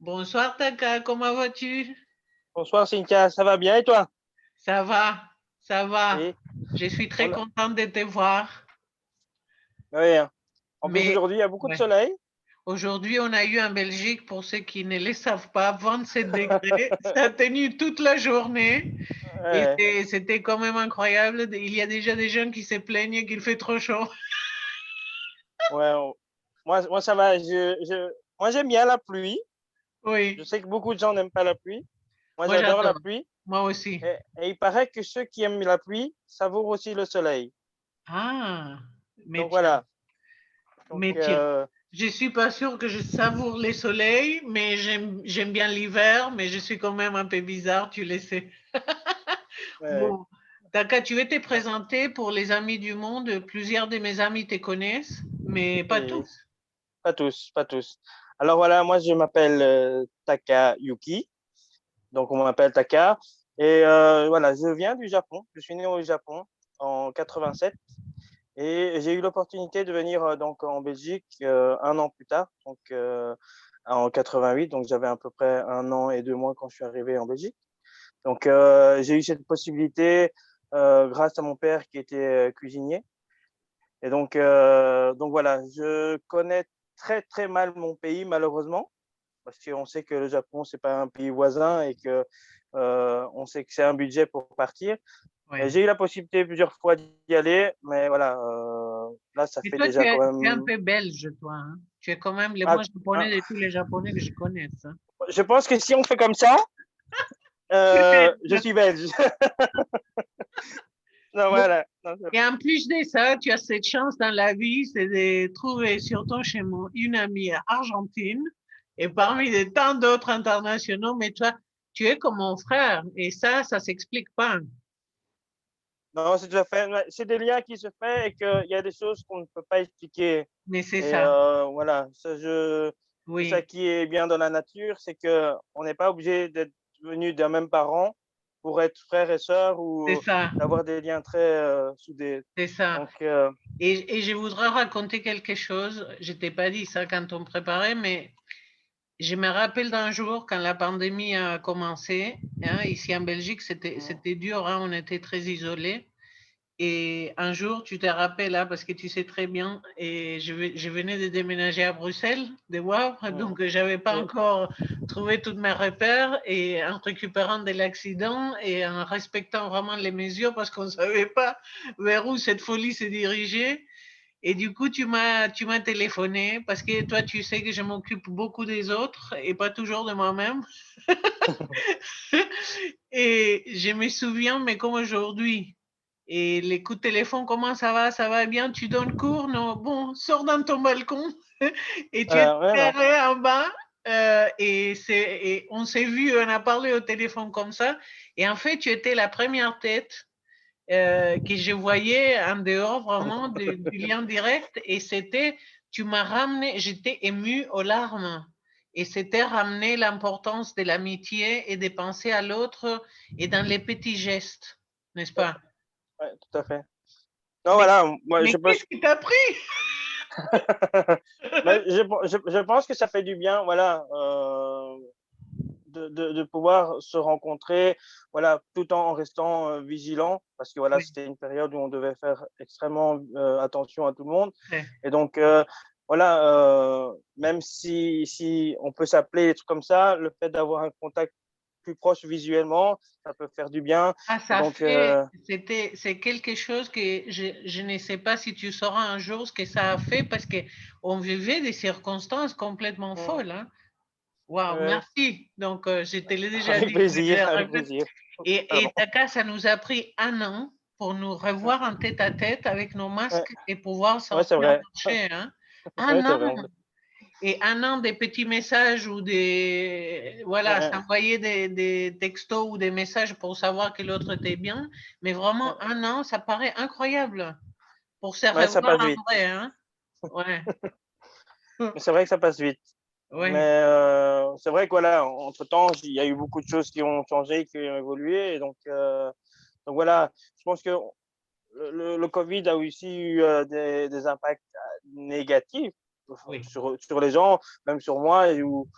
Bonsoir Taka, comment vas-tu? Bonsoir Cynthia, ça va bien et toi? Ça va, ça va. Oui, Je suis très on a- contente de te voir. oui, hein. En plus Mais aujourd'hui il y a beaucoup de ouais, soleil. aujourd'hui, on a eu en Belgique, pour ceux qui ne le savent pas, 27 degrés. Ça a tenu toute la journée et Ouais, c'était quand même incroyable. Il y a déjà des gens qui se plaignent qu'il fait trop chaud. ouais, moi ça va. Moi j'aime bien la pluie. Je Oui, sais que beaucoup de gens n'aiment pas la pluie. Moi moi j'adore la j'adore. pluie. Moi aussi. Et il paraît que ceux qui aiment la pluie savourent aussi le soleil. Ah, mais Donc tiens, voilà. Donc mais tiens. Je suis pas sûre que je savoure les soleils, mais j'aime bien l'hiver, mais je suis quand même un peu bizarre, tu le sais. ouais, Bon, Taka, tu veux te présenter pour les amis du monde. Plusieurs de mes amis te connaissent, mais pas oui, tous. pas tous, pas tous. Alors voilà, moi je m'appelle Taka Yuki. Donc, on m'appelle Taka. Et voilà, je viens du Japon. Je suis né au Japon en 87. Et j'ai eu l'opportunité de venir donc en Belgique un an plus tard, donc en 88. Donc, j'avais à peu près un an et 2 mois quand je suis arrivé en Belgique. Donc, j'ai eu cette possibilité grâce à mon père qui était cuisinier. Et donc voilà, je connais très, très mal mon pays, malheureusement parce qu'on sait que le Japon, c'est pas un pays voisin et que on sait que c'est un budget pour partir. Et Ouais. j'ai eu la possibilité plusieurs fois d'y aller, mais voilà, là, ça Et fait toi, déjà quand tu es un même. peu belge, toi, hein. Tu es quand même le Ah, moins japonais de tous les japonais que je connaisse, hein. je pense que si on fait comme ça, je suis belge. Non, Bon. voilà. Non, Et en plus de ça, tu as cette chance dans la vie, c'est de trouver surtout chez moi une amie argentine et parmi de tant d'autres internationaux, mais toi, tu es comme mon frère et ça s'explique pas. non, c'est déjà fait. Ouais, c'est des liens qui se font et qu'il y a des choses qu'on ne peut pas expliquer. Mais c'est Et ça, voilà, c'est ça oui, qui est bien dans la nature, c'est que on n'est pas obligé d'être venu d'un même parent pour être frère et sœur c'est ou ça, d'avoir des liens très soudés. c'est ça. Donc, Et je voudrais raconter quelque chose. Je t'ai pas dit ça quand on préparait, mais je me rappelle d'un jour quand la pandémie a commencé, hein, ici en Belgique, c'était dur, hein, on était très isolés. Et un jour, tu te rappelles, là, parce que tu sais très bien, et je venais de déménager à Bruxelles, de Wavre, donc je n'avais pas oui, encore trouvé tous mes repères, et en récupérant de l'accident et en respectant vraiment les mesures, parce qu'on ne savait pas vers où cette folie se dirigeait. Et du coup, tu m'as téléphoné, parce que toi, tu sais que je m'occupe beaucoup des autres et pas toujours de moi-même. Et je me souviens, mais comme aujourd'hui, et les coups de téléphone, comment ça va bien, tu donnes cours, non, bon, sors dans ton balcon. Et tu es ouais, non. derrière en bas, et on s'est vu, on a parlé au téléphone comme ça, et en fait, tu étais la première tête que je voyais en dehors vraiment du lien direct, et c'était, tu m'as ramené, j'étais émue aux larmes. Et c'était ramener l'importance de l'amitié et de penser à l'autre et dans les petits gestes, n'est-ce Ouais, pas? ouais, tout à fait. Non, Mais, voilà, moi, mais je qu'est-ce pense. qui t'a pris? Mais je pense que ça fait du bien, voilà, de pouvoir se rencontrer, voilà, tout en restant vigilant, parce que voilà, Oui, c'était une période où on devait faire extrêmement attention à tout le monde. c'est Et donc, voilà, même si on peut s'appeler, des trucs comme ça, le fait d'avoir un contact plus proche visuellement, ça peut faire du bien. ah, Et ça donc, fait, c'est quelque chose que je ne sais pas si tu sauras un jour ce que ça a fait parce que on vivait des circonstances complètement folles, hein. Waouh, ouais, merci. Donc, je te l'ai déjà avec dit, mais je plaisir, le avec répète. plaisir. Et Pardon. Taka, ça nous a pris un an pour nous Ouais, revoir en tête à tête avec nos ouais, masques et pouvoir ouais, c'est sortir vrai. marcher, hein. Ouais, Un c'est an. vrai. Et un an des petits messages ou des, voilà, Ouais, s'envoyer des textos ou des messages pour savoir que l'autre était bien. Mais ouais, vraiment, un an, ça paraît incroyable pour se ouais, ça revoir passe en vite. vrai, hein. Ouais. Mais c'est vrai que ça passe vite. Mais Ouais. c'est vrai que voilà, entre-temps, il y a eu beaucoup de choses qui ont changé, qui ont évolué. Et donc voilà, je pense que le Covid a aussi eu des impacts négatifs Oui. sur les gens, même sur moi, où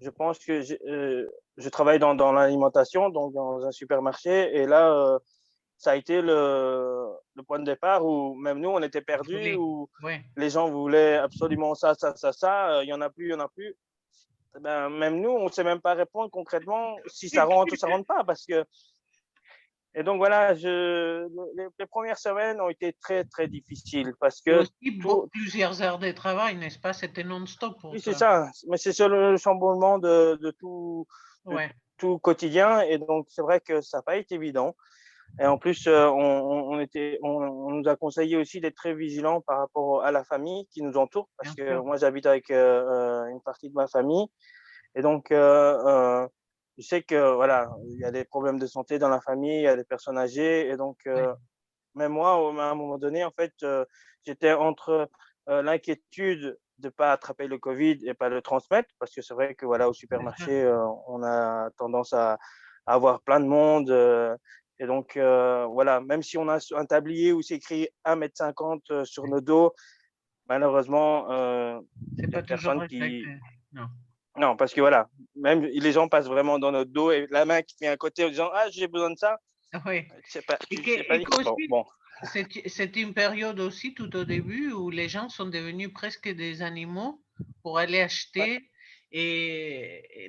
je pense que je travaille dans l'alimentation, donc dans un supermarché, et là, ça a été le point de départ où même nous, on était perdus, où Oui. les gens voulaient absolument ça, ça, ça, ça, il y en a plus, il y en a plus. Eh ben, même nous, on ne sait même pas répondre concrètement si ça rentre ou ça rentre pas, parce que et donc voilà, les premières semaines ont été très très difficiles parce Et que aussi tout, plusieurs heures de travail, n'est-ce pas? C'était non-stop pour oui, c'est toi. ça, mais c'est sur le chamboulement de Ouais, tout quotidien, et donc c'est vrai que ça n'a pas été évident. Et en plus, on nous a conseillé aussi d'être très vigilants par rapport à la famille qui nous entoure, parce bien que sûr. moi j'habite avec une partie de ma famille, et donc je sais que voilà, il y a des problèmes de santé dans la famille, il y a des personnes âgées, et donc Ouais, même moi, à un moment donné, en fait, j'étais entre l'inquiétude de ne pas attraper le Covid et pas le transmettre, parce que c'est vrai que voilà, au bien sûr. supermarché, on a tendance à avoir plein de monde. Et donc, voilà, même si on a un tablier où c'est écrit 1,50 m sur nos dos, malheureusement, C'est il y a pas toujours personne respecté. qui. Non. Non, parce que voilà, même les gens passent vraiment dans notre dos, et la main qui fait à côté en disant: «Ah, j'ai besoin de ça». Oui. Tu sais pas Et dit. Bon, qu'aussi, bon. c'était une période aussi tout au début où les gens sont devenus presque des animaux pour aller Ouais, acheter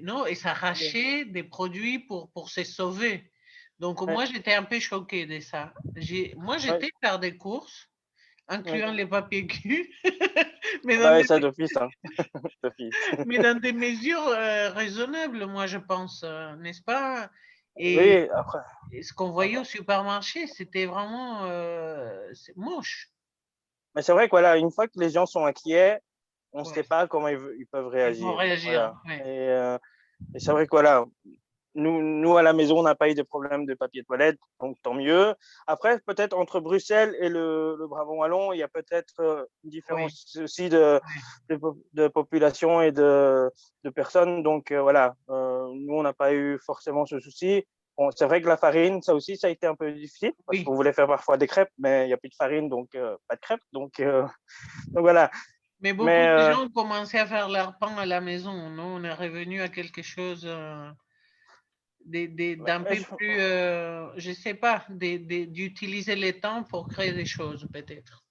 non, et ouais, s'arracher des produits pour se sauver. Donc ouais, moi, j'étais un peu choquée de ça. Moi, ouais, j'étais faire des courses, ouais. incluant les papiers cul, mais Ah bah dans ouais, des, ça d'office, hein, d'office. mais dans des mesures raisonnables, moi, je pense, n'est-ce pas? Et, Oui, après, et ce qu'on voyait après. au supermarché, c'était vraiment c'est moche. Mais c'est vrai que voilà, une fois que les gens sont inquiets, on ne Ouais. sait pas comment ils peuvent Ils vont réagir. réagir, Voilà. oui. Et c'est vrai que voilà, nous, à la maison, on n'a pas eu de problème de papier toilette, donc tant mieux. Après, peut-être entre Bruxelles et le Brabant wallon, il y a peut-être une Oui, différence aussi oui. de population et de personnes. Donc voilà, nous, on n'a pas eu forcément ce souci. Bon, c'est vrai que la farine, ça aussi, ça a été un peu difficile parce Oui. qu'on voulait faire parfois des crêpes, mais il n'y a plus de farine, donc pas de crêpes. Donc voilà. Mais beaucoup Mais de gens ont commencé à faire leur pain à la maison. Nous, on est revenu à quelque chose d'un mais peu plus, je sais pas, d'utiliser le temps pour créer des choses, peut-être.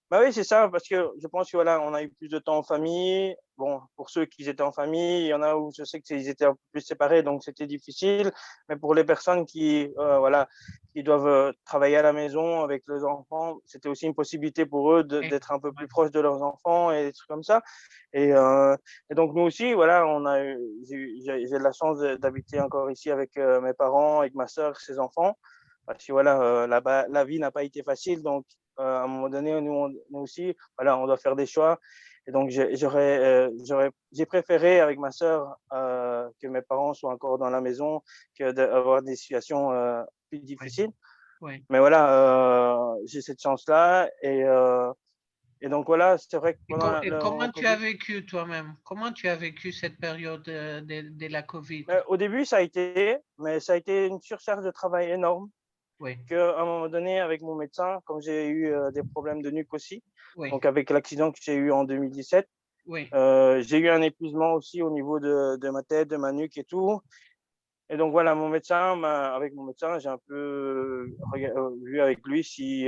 bah oui, c'est ça, parce que je pense que voilà, on a eu plus de temps en famille. Bon, pour ceux qui étaient en famille, il y en a où je sais qu'ils étaient un peu plus séparés, donc c'était difficile. Mais pour les personnes qui, voilà, qui doivent travailler à la maison avec les enfants, c'était aussi une possibilité pour eux Oui, d'être un peu ouais, plus proches de leurs enfants et des trucs comme ça. Et, euh, et donc nous aussi, voilà, j'ai de la chance d'habiter encore ici avec mes parents, avec ma sœur, ses enfants. Parce que voilà, là-bas, la vie n'a pas été facile, donc à un moment donné, nous aussi, voilà, on doit faire des choix. Et donc, j'ai préféré avec ma sœur que mes parents soient encore dans la maison que d'avoir des situations plus ouais, difficiles. ouais. Mais voilà, j'ai cette chance-là. Et donc, voilà, c'est vrai que pendant Et le comment tu as Covid, vécu toi-même? Comment tu as vécu cette période de la Covid? au début, mais ça a été une surcharge de travail énorme. Oui, Qu'à un moment donné, avec mon médecin, comme j'ai eu des problèmes de nuque aussi, oui, donc avec l'accident que j'ai eu en 2017, oui. j'ai eu un épuisement aussi au niveau de ma tête, de ma nuque et tout. Et donc voilà, avec mon médecin, j'ai un peu vu avec lui si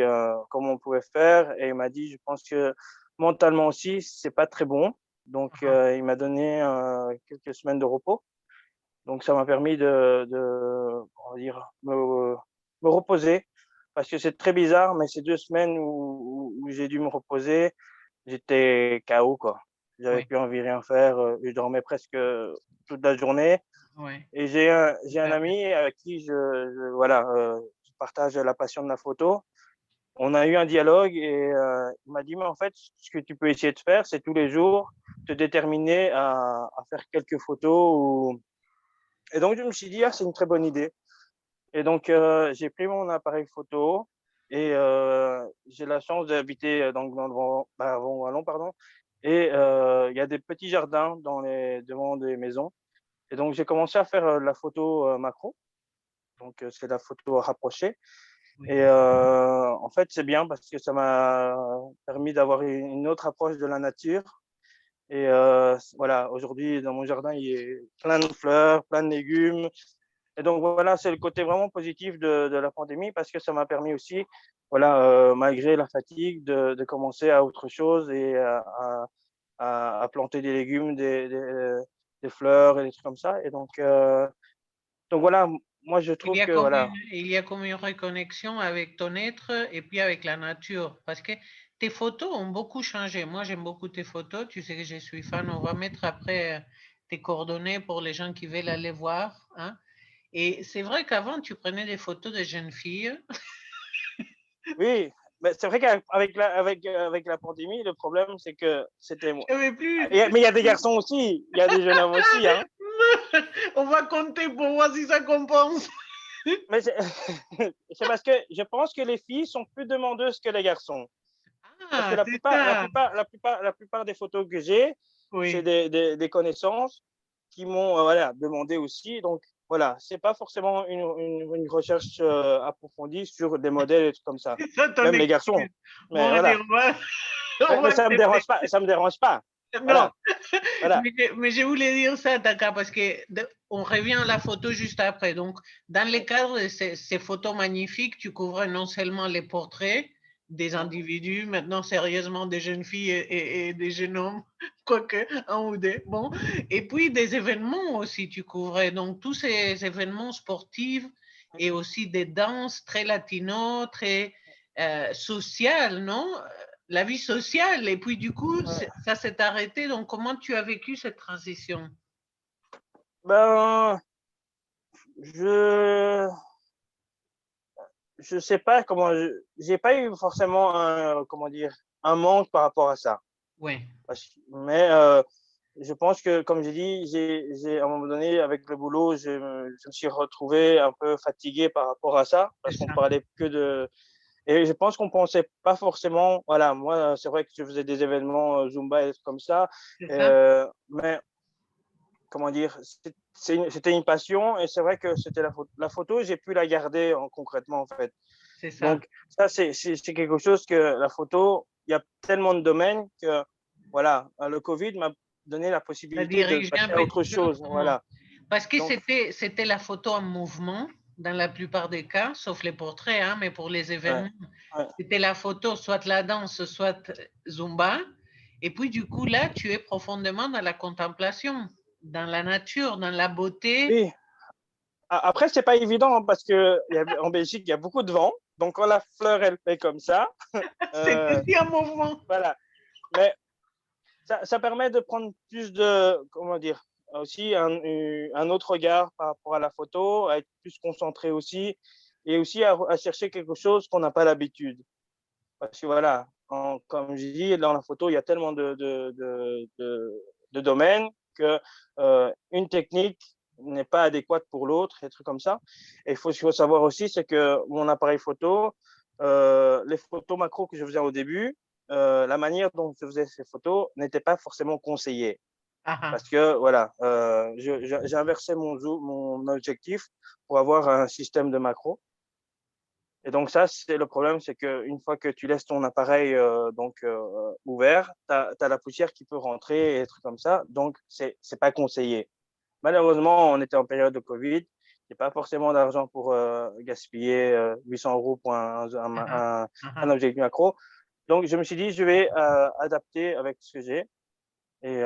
comment on pouvait faire, et il m'a dit, je pense que mentalement aussi, c'est pas très bon. Donc Ah, il m'a donné quelques semaines de repos. Donc ça m'a permis on va dire, me reposer, parce que c'est très bizarre, mais ces 2 semaines où j'ai dû me reposer, j'étais KO, quoi. J'avais oui, plus envie de rien faire, je dormais presque toute la journée. oui. Et j'ai un Super. ami avec qui voilà, je partage la passion de la photo. On a eu un dialogue, et il m'a dit: «Mais en fait, ce que tu peux essayer de faire, c'est tous les jours te déterminer à faire quelques photos ou». Et donc je me suis dit: «Ah, c'est une très bonne idée». Et donc j'ai pris mon appareil photo, et j'ai la chance d'habiter donc dans le Brabant wallon, pardon, et il y a des petits jardins devant des maisons, et donc j'ai commencé à faire la photo macro, donc c'est la photo rapprochée. Oui, Et en fait, c'est bien parce que ça m'a permis d'avoir une autre approche de la nature. Et voilà, aujourd'hui, dans mon jardin, il y a plein de fleurs, plein de légumes. Et donc, voilà, c'est le côté vraiment positif de la pandémie parce que ça m'a permis aussi, voilà, malgré la fatigue, de commencer à autre chose et à planter des légumes, des fleurs et des trucs comme ça. Et donc voilà, moi, je Il trouve y a que, comme voilà, il y a comme une reconnexion avec ton être et puis avec la nature. Parce que tes photos ont beaucoup changé. Moi, j'aime beaucoup tes photos. Tu sais que je suis fan. On va mettre après tes coordonnées pour les gens qui veulent aller voir, hein. Et c'est vrai qu'avant, tu prenais des photos de jeunes filles. oui, mais c'est vrai avec la pandémie, le problème, c'est que c'était moi. Je n'avais plus. Mais il y a des garçons aussi, il y a des jeunes hommes aussi, hein. On va compter pour voir si ça compense. Mais c'est c'est parce que je pense que les filles sont plus demandeuses que les garçons. Parce que Ah, c'est ça. la plupart des photos que j'ai, c'est Oui. des connaissances qui m'ont voilà, demandé aussi. Donc, voilà, c'est pas forcément une recherche approfondie sur des modèles et tout comme ça. C'est ça ton Même les excuse. garçons. Bon, Mais allez, voilà. on va Mais ça me accepter. dérange pas. Ça me dérange pas. Non, Voilà. Voilà. mais je voulais dire ça, Taka, parce que on revient à la photo juste après. Donc, dans le cadre de ces photos magnifiques, tu couvrais non seulement les portraits des individus, maintenant sérieusement des jeunes filles et des jeunes hommes, quoique un ou deux, bon, et puis des événements aussi, tu couvrais. Donc, tous ces événements sportifs et aussi des danses très latino, très sociales, non? La vie sociale. Et puis, du coup, Ouais. ça s'est arrêté. Donc, comment tu as vécu cette transition? Ben, je je sais pas comment. J'ai pas eu forcément un comment dire un manque par rapport à ça. Oui, Mais je pense que, comme j'ai dit, à un moment donné, avec le boulot, je me suis retrouvé un peu fatigué par rapport à ça, c'est parce qu'on ça. parlait que de. Et je pense qu'on pensait pas forcément. Voilà, moi, c'est vrai que je faisais des événements Zumba et des trucs comme ça, C'est ça. mais comment dire, c'était une passion et c'est vrai que c'était la photo, j'ai pu la garder concrètement en fait. C'est ça. Donc, ça, c'est quelque chose que la photo, il y a tellement de domaines que, voilà, le Covid m'a donné la Ça possibilité de dirige un passer à petit autre peu. chose. Voilà. Parce que Donc, c'était la photo en mouvement dans la plupart des cas, sauf les portraits, hein, mais pour les ouais, événements, ouais. c'était la photo, soit la danse, soit Zumba. Et puis, du coup, là, tu es profondément dans la contemplation, dans la nature, dans la beauté. Oui. Après, c'est pas évident hein, parce que en Belgique, il y a beaucoup de vent. Donc, quand la fleur, elle fait comme ça, C'est euh, aussi un mouvement. voilà. Mais ça permet de prendre plus de, comment dire, aussi un autre regard par rapport à la photo, à être plus concentré aussi, et aussi à chercher quelque chose qu'on n'a pas l'habitude. Parce que voilà, comme j'ai dit, dans la photo, il y a tellement de domaines que une technique n'est pas adéquate pour l'autre, et des trucs comme ça. Et il faut savoir aussi, c'est que mon appareil photo, les photos macro que je faisais au début, la manière dont je faisais ces photos n'était pas forcément conseillée. Ah, ah. Parce que voilà, j'ai inversé mon objectif pour avoir un système de macro. Et donc ça, c'est le problème, c'est qu'une fois que tu laisses ton appareil ouvert, tu as la poussière qui peut rentrer et des trucs comme ça. Donc, c'est pas conseillé. Malheureusement, on était en période de Covid. Il n'y a pas forcément d'argent pour gaspiller 800 euros pour Ah, ah. Ah, un ah. objectif macro. Donc, je me suis dit, je vais adapter avec ce que j'ai. Et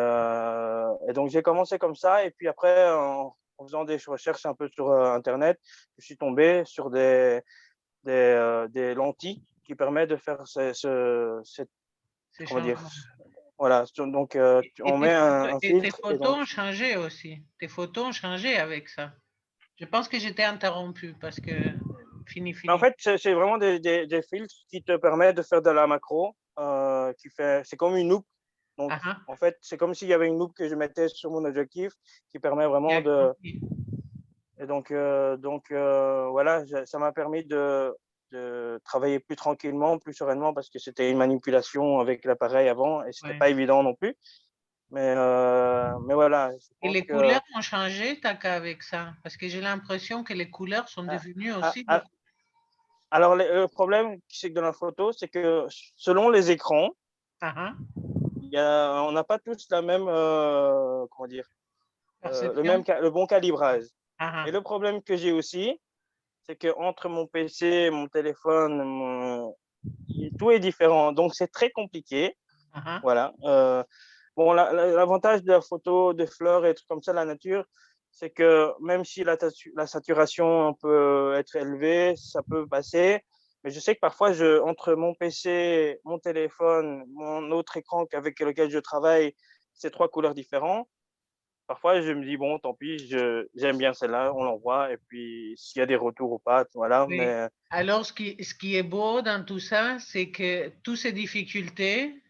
donc, j'ai commencé comme ça. Et puis après, en faisant des recherches un peu sur Internet, je suis tombé sur des lentilles qui permettent de faire C'est comment dire, changement. voilà. Donc, Et on met un tes filtre et photos donc, ont changé aussi. Tes photos ont changé avec ça. Je pense que j'étais interrompue parce que fini, en fini. fait, c'est vraiment des filtres qui te permettent de faire de la macro, c'est comme une loupe. Donc, Ah, ah. en fait, c'est comme s'il y avait une loupe que je mettais sur mon objectif qui permet vraiment Bien de. compris. Et voilà, ça m'a permis de travailler plus tranquillement, plus sereinement parce que c'était une manipulation avec l'appareil avant et c'était Ouais. pas évident non plus. Mais voilà, je Et pense les que couleurs ont changé, Taka, avec ça? Parce que j'ai l'impression que les couleurs sont ah, devenues ah, aussi ah, beaucoup. le problème c'est que dans la photo, c'est que selon les écrans, Ah, ah. il on n'a pas tous la même, comment dire, Perception? le bon calibrage. Ah, Et le problème que j'ai aussi, c'est qu'entre mon PC, mon téléphone, tout est différent. Donc, c'est très compliqué. ah, ah, Voilà. Bon, l'avantage de la photo de fleurs et trucs comme ça, la nature, c'est que même si la saturation peut être élevée, ça peut passer. Mais je sais que parfois, entre mon PC, mon téléphone, mon autre écran avec lequel je travaille, c'est 3 couleurs différentes. Parfois, je me dis, bon, tant pis, j'aime bien celle-là, on l'envoie. Et puis, s'il y a des retours ou pas, voilà. oui. Mais Alors, ce qui est beau dans tout ça, c'est que toutes ces difficultés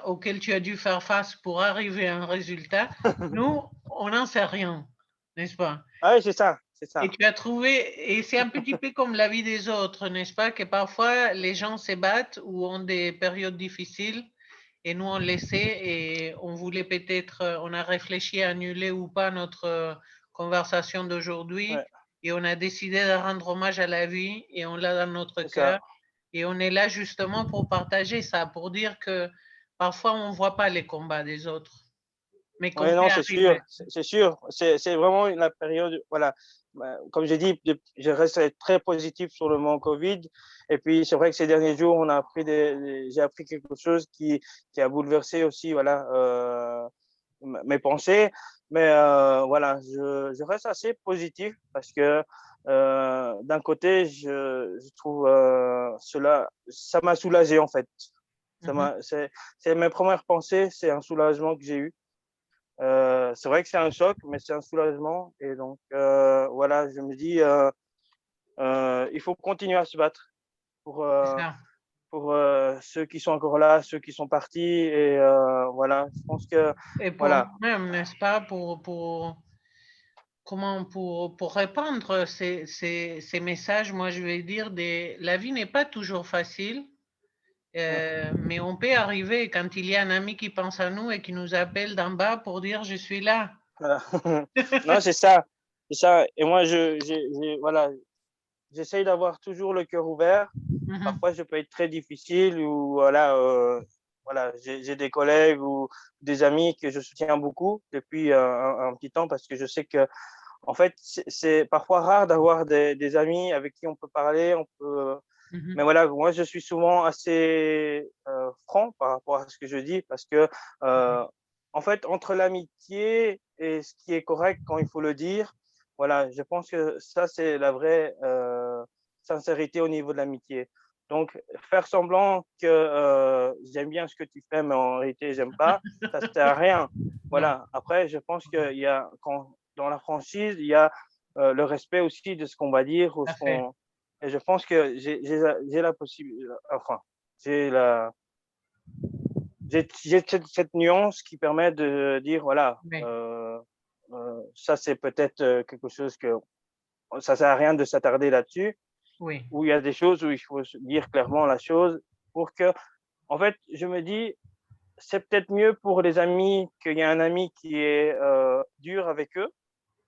auxquelles tu as dû faire face pour arriver à un résultat, nous, on n'en sait rien, n'est-ce pas? ah oui, c'est ça, c'est Et ça. tu as trouvé, et c'est un petit peu comme la vie des autres, n'est-ce pas? Que parfois les gens se battent ou ont des périodes difficiles et nous on le sait et on voulait peut-être, on a réfléchi à annuler ou pas notre conversation d'aujourd'hui Ouais, et on a décidé de rendre hommage à la vie et on l'a dans notre c'est ça. cœur et on est là justement pour partager ça, pour dire que parfois on ne voit pas les combats des autres, mais qu'on Oui, peut non, c'est arriver. sûr, c'est sûr. C'est vraiment la période, voilà. Comme j'ai dit, je reste très positif sur le moment Covid. Et puis, c'est vrai que ces derniers jours, j'ai appris quelque chose qui a bouleversé aussi, voilà, mes pensées. Mais voilà, je reste assez positif parce que d'un côté, je trouve ça m'a soulagé en fait. Mhm. C'est mes premières pensées, c'est un soulagement que j'ai eu. C'est vrai que c'est un choc, mais c'est un soulagement. Et donc, voilà, je me dis, il faut continuer à se battre pour, C'est euh, ça. pour ceux qui sont encore là, ceux qui sont partis. Et voilà, je pense que, Et pour voilà, nous-mêmes, n'est-ce pas, pour répandre ces messages, moi je vais dire, la vie n'est pas toujours facile, mais on peut arriver quand il y a un ami qui pense à nous et qui nous appelle d'en bas pour dire je suis là. voilà. Non, c'est ça, c'est ça. Et moi, voilà, j'essaye d'avoir toujours le cœur ouvert. Mhm, Parfois, je peux être très difficile ou voilà, j'ai des collègues ou des amis que je soutiens beaucoup depuis un petit temps parce que je sais que en fait, c'est parfois rare d'avoir des amis avec qui on peut parler, mhm, mais voilà, moi je suis souvent assez franc par rapport à ce que je dis parce que oui, en fait, entre l'amitié et ce qui est correct quand il faut le dire, voilà, je pense que ça c'est la vraie sincérité au niveau de l'amitié. Donc, faire semblant que j'aime bien ce que tu fais, mais en réalité j'aime pas, ça sert à rien. non, Voilà. Après, je pense qu'il y a dans la franchise, il y a le respect aussi de ce qu'on va dire ou tout à ce fait. qu'on. Et je pense que j'ai la possibilité, enfin, j'ai la, j'ai cette nuance qui permet de dire voilà, Oui, ça c'est peut-être quelque chose que ça sert à rien de s'attarder là-dessus, oui. où il y a des choses où il faut dire clairement la chose pour que, en fait, je me dis, c'est peut-être mieux pour les amis qu'il y ait un ami qui est dur avec eux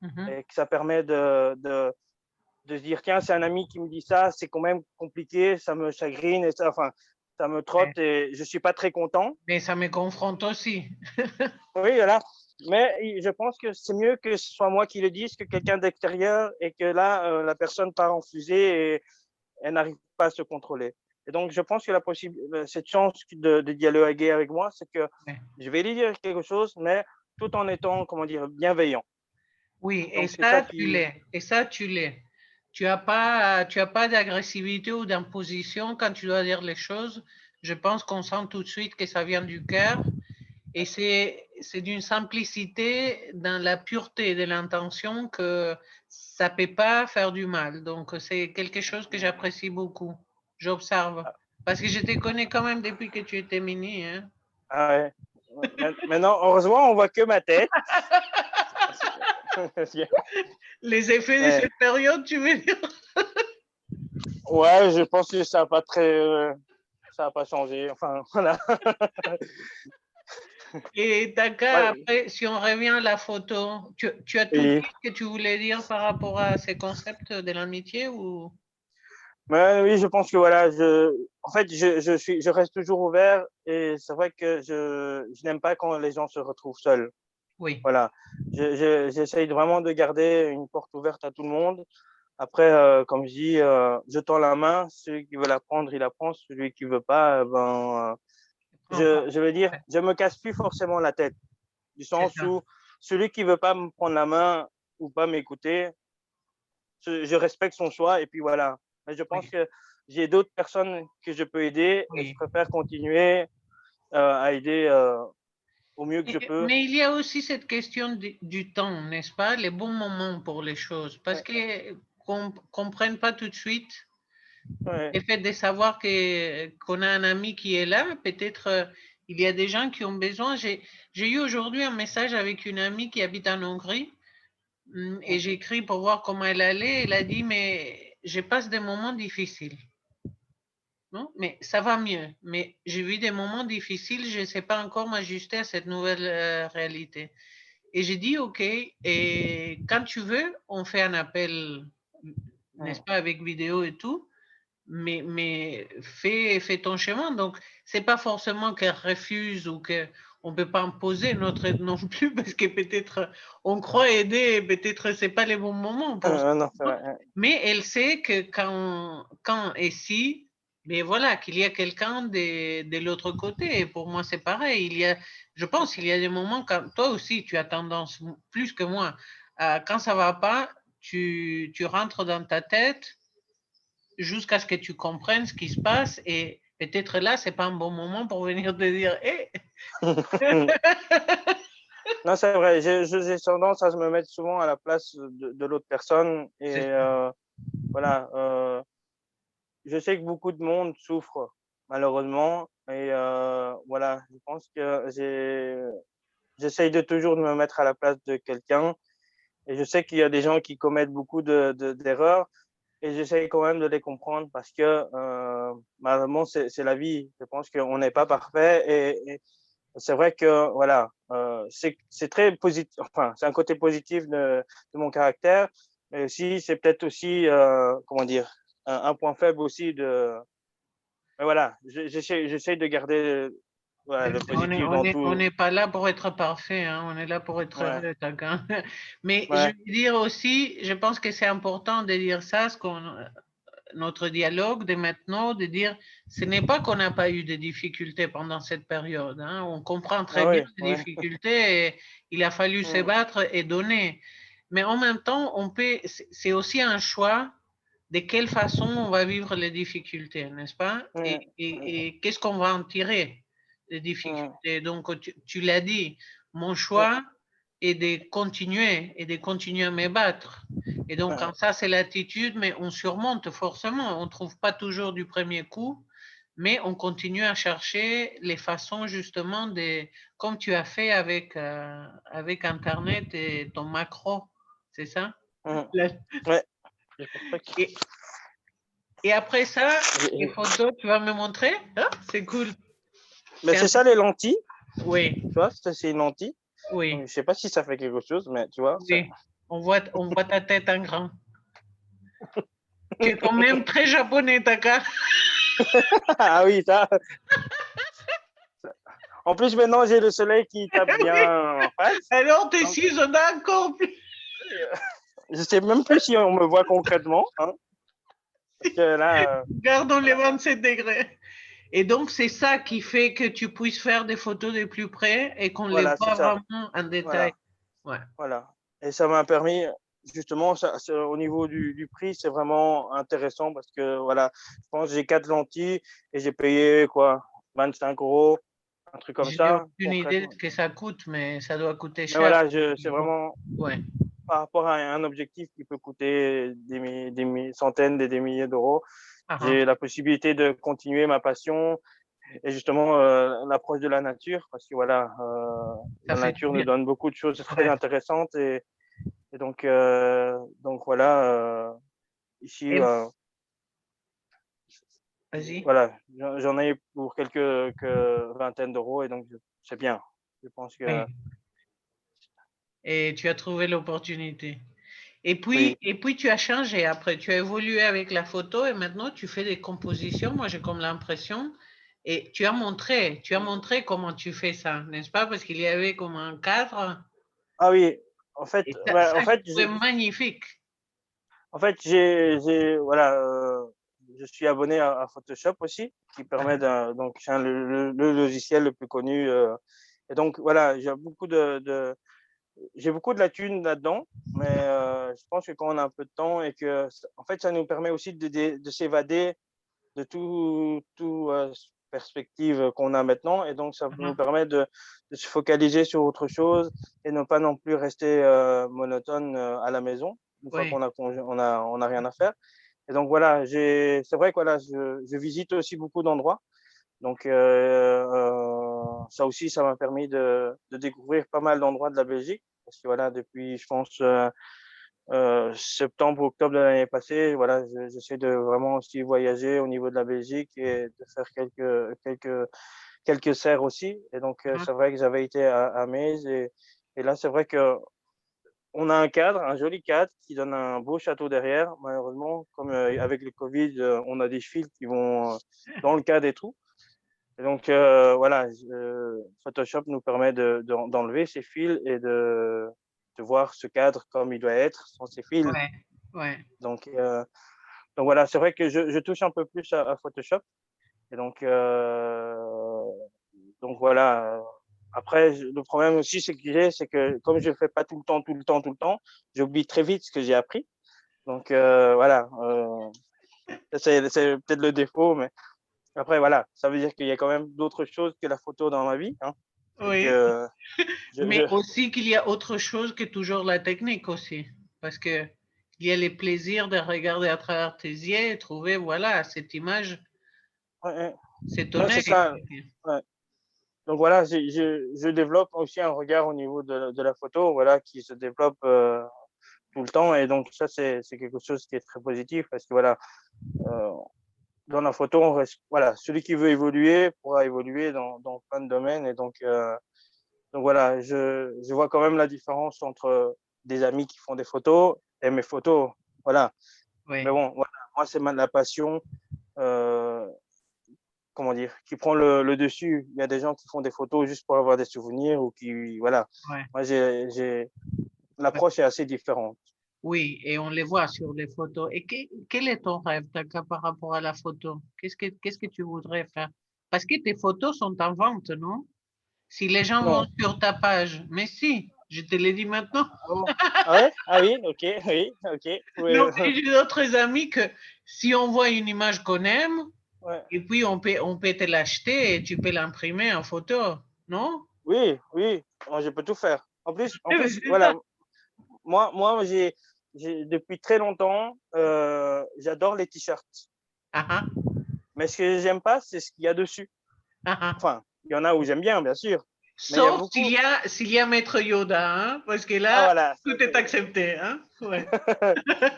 Mhm, et que ça permet de se dire, tiens, c'est un ami qui me dit ça, c'est quand même compliqué, ça me chagrine, et ça, enfin, ça me oui. trotte et je suis pas très content. Mais ça me confronte aussi. Oui, voilà. Mais je pense que c'est mieux que ce soit moi qui le dise que quelqu'un d'extérieur et que là, la personne part en fusée et elle n'arrive pas à se contrôler. Et donc, je pense que cette chance de dialoguer avec moi, c'est que Oui. je vais lui dire quelque chose, mais tout en étant, comment dire, bienveillant. Oui, et Donc, c'est ça ça, tu qui. l'es. Et ça, tu l'es. Tu as pas d'agressivité ou d'imposition quand tu dois dire les choses. Je pense qu'on sent tout de suite que ça vient du cœur. Et c'est d'une simplicité dans la pureté de l'intention que ça ne peut pas faire du mal. Donc, c'est quelque chose que j'apprécie beaucoup. J'observe. Parce que je te connais quand même depuis que tu étais mini, hein. Ah ouais. Maintenant, heureusement, on voit que ma tête. Les effets de Mais, cette période, tu veux dire? ouais, je pense que ça n'a pas changé. Enfin, voilà. Et Taka, Ouais, après, si on revient à la photo, tu as tout et dit ce que tu voulais dire par rapport à ces concepts de l'amitié ou? Mais oui, je pense que voilà, en fait, je reste toujours ouvert et c'est vrai que je n'aime pas quand les gens se retrouvent seuls. Oui, Voilà, j'essaye vraiment de garder une porte ouverte à tout le monde. Après, comme je dis, je tends la main, celui qui veut la prendre, il la prend, celui qui veut pas, prends pas. je veux dire, Ouais, je me casse plus forcément la tête, du c'est sens ça. où celui qui veut pas me prendre la main ou pas m'écouter, je respecte son choix et puis voilà. Mais je pense Oui, que j'ai d'autres personnes que je peux aider et je oui. préfère continuer à aider au mieux que je peux. Mais il y a aussi cette question du temps, n'est-ce pas? Les bons moments pour les choses. Parce Ouais, que qu'on ne comprenne pas tout de suite ouais, le fait de savoir qu'on a un ami qui est là, peut-être il y a des gens qui ont besoin. J'ai eu aujourd'hui un message avec une amie qui habite en Hongrie et j'ai écrit pour voir comment elle allait. Elle a dit, mais je passe des moments difficiles. Non, mais ça va mieux. Mais j'ai vu des moments difficiles, je ne sais pas encore m'ajuster à cette nouvelle réalité. Et j'ai dit, OK, et quand tu veux, on fait un appel, n'est-ce ouais. pas, avec vidéo et tout, mais fais ton chemin. Donc, c'est pas forcément qu'elle refuse ou qu'on ne peut pas imposer notre aide non plus, parce que peut-être on croit aider, et peut-être c'est pas les bons moments pour ça. Non, c'est vrai. Mais elle sait que quand et si, mais voilà, qu'il y a quelqu'un de l'autre côté. Et pour moi, c'est pareil. Je pense qu'il y a des moments quand toi aussi, tu as tendance, plus que moi, quand ça va pas, tu rentres dans ta tête jusqu'à ce que tu comprennes ce qui se passe et peut-être là, c'est pas un bon moment pour venir te dire, hé, Non, c'est vrai. J'ai tendance à me mettre souvent à la place de l'autre personne et c'est ça, voilà. Je sais que beaucoup de monde souffre malheureusement et voilà. Je pense que j'essaye de toujours de me mettre à la place de quelqu'un et je sais qu'il y a des gens qui commettent beaucoup d'erreurs et j'essaye quand même de les comprendre parce que malheureusement c'est la vie. Je pense qu'on n'est pas parfait et c'est vrai que voilà, c'est très positif. Enfin, c'est un côté positif de mon caractère, mais aussi c'est peut-être aussi comment dire un point faible aussi de. Mais voilà, j'essaie de garder voilà, le positif dans on tout. n'est pas là pour être parfait, hein, on est là pour être Ouais, heureux, chacun. Mais je ouais, veux dire aussi, je pense que c'est important de dire ça, notre dialogue de maintenant, de dire, ce n'est pas qu'on n'a pas eu de difficultés pendant cette période, hein, on comprend très ah bien oui, les ouais, difficultés et il a fallu se mm, battre et donner. Mais en même temps, c'est aussi un choix de quelle façon on va vivre les difficultés, n'est-ce pas? Et, mm, mm, et, et qu'est-ce qu'on va en tirer des mm, difficultés? Donc, tu l'as dit, mon mm, choix est de continuer à me battre. Et donc, ouais, quand ça, c'est l'attitude, mais on surmonte forcément. On ne trouve pas toujours du premier coup, mais on continue à chercher les façons justement de, comme tu as fait avec Internet et ton macro, c'est ça? mm, ouais. C'est pour ça que Et, et après ça, les j'ai- photos, tu vas me montrer? Ah, c'est cool. mais C'est c'est ça les lentilles, Oui, tu vois, ça c'est une lentille. Donc, oui, je sais pas si ça fait quelque chose, mais tu vois, ça. oui. On voit ta tête en grand. Tu es quand même très japonais, Taka. Ah oui, ça. En plus, maintenant, j'ai le soleil qui tape Oui. bien en face. Alors, tes Donc, cils sont encore plus. je sais même plus si on me voit concrètement. Hein, parce que là, Gardons les voilà. 27 degrés. Et donc, c'est ça qui fait que tu puisses faire des photos de plus près et qu'on les Voilà, c'est voit ça. vraiment en détail. Voilà, Ouais. voilà. Et ça m'a permis, justement, au niveau du prix, c'est vraiment intéressant parce que, voilà, je pense que j'ai 4 lentilles et j'ai payé, quoi, 25 €, un truc comme J'ai ça, aucune idée de concrètement. ce que ça coûte, mais ça doit coûter Mais cher. voilà, c'est vraiment Ouais. par rapport à un objectif qui peut coûter centaines et des milliers d'euros. Ah, ah. J'ai la possibilité de continuer ma passion et justement l'approche de la nature parce que voilà, Ça la fait du nature nous bien. donne beaucoup de choses très Ouais. intéressantes et donc voilà, ici, Et vas-y. voilà, j'en ai pour quelques vingtaines d'euros et donc c'est bien. Je pense que Oui. Et tu as trouvé l'opportunité. Oui. Et puis tu as changé après, tu as évolué avec la photo et maintenant tu fais des compositions. Moi, j'ai comme l'impression. Et tu as montré comment tu fais ça, n'est-ce pas? Parce qu'il y avait comme un cadre. Ah oui, en fait, Et ouais, ça, je trouvais magnifique. voilà, je suis abonné à Photoshop aussi, qui permet donc c'est le logiciel le plus connu. Et donc voilà, j'ai beaucoup de lacunes là-dedans, mais je pense que quand on a un peu de temps et que, en fait, ça nous permet aussi de s'évader de tout perspective qu'on a maintenant, et donc ça nous permet de se focaliser sur autre chose et ne pas non plus rester monotone à la maison une fois Oui. on a rien à faire. Et donc voilà, c'est vrai que voilà, je visite aussi beaucoup d'endroits. Donc ça aussi, ça m'a permis de découvrir pas mal d'endroits de la Belgique. Parce que voilà, depuis, je pense, septembre, octobre de l'année passée, voilà, j'essaie de vraiment aussi voyager au niveau de la Belgique et de faire quelques serres aussi. Et donc, c'est vrai que j'avais été à Metz, et là, c'est vrai que on a un cadre, un joli cadre qui donne un beau château derrière. Malheureusement, comme avec le Covid, on a des fils qui vont dans le cadre et tout. Et donc, voilà, Photoshop nous permet d'enlever ces fils et de voir ce cadre comme il doit être, sans ces fils. Ouais, ouais. Donc, voilà, c'est vrai que je touche un peu plus à Photoshop. Et donc voilà. Après, le problème aussi, c'est que comme je ne fais pas tout le temps, j'oublie très vite ce que j'ai appris. Donc voilà, c'est peut-être le défaut, mais après, voilà, ça veut dire qu'il y a quand même d'autres choses que la photo dans ma vie, hein, et Oui. que Mais aussi qu'il y a autre chose que toujours la technique aussi. Parce que il y a les plaisirs de regarder à travers tes yeux et trouver, voilà, cette image, ouais, cet ouais, c'est œil. ça. Ouais. Donc voilà, je développe aussi un regard au niveau de la photo, voilà, qui se développe tout le temps. Et donc ça, c'est quelque chose qui est très positif parce que voilà, euh, dans la photo, on reste, voilà, celui qui veut évoluer pourra évoluer dans plein de domaines. Et donc voilà, je vois quand même la différence entre des amis qui font des photos et mes photos. Voilà. Mais Oui. bon, voilà, moi, c'est la passion, euh, comment dire, qui prend le dessus. Il y a des gens qui font des photos juste pour avoir des souvenirs ou qui, voilà. Ouais. Moi, l'approche est assez différente. Oui, et on les voit sur les photos. Et quel est ton rêve, Taka, par rapport à la photo? Qu'est-ce que tu voudrais faire? Parce que tes photos sont en vente, non? Si les gens vont Non. sur ta page, mais si, je te l'ai dit maintenant. Ah bon? Ah ouais? Ah oui, ok, oui, ok. Oui, Non, mais j'ai d'autres amis que si on voit une image qu'on aime, ouais. et puis on peut te l'acheter et tu peux l'imprimer en photo, non? Oui, oui, moi, je peux tout faire. En Eh ben, plus, c'est ça. voilà, moi, depuis très longtemps, j'adore les t-shirts. Ah, ah, Mais ce que j'aime pas, c'est ce qu'il y a dessus. ah, ah. Enfin, il y en a où j'aime bien, bien sûr. Mais il y a Sauf beaucoup. s'il y a Maître Yoda, hein, parce que Ah là, voilà. tout est accepté, hein. Ouais.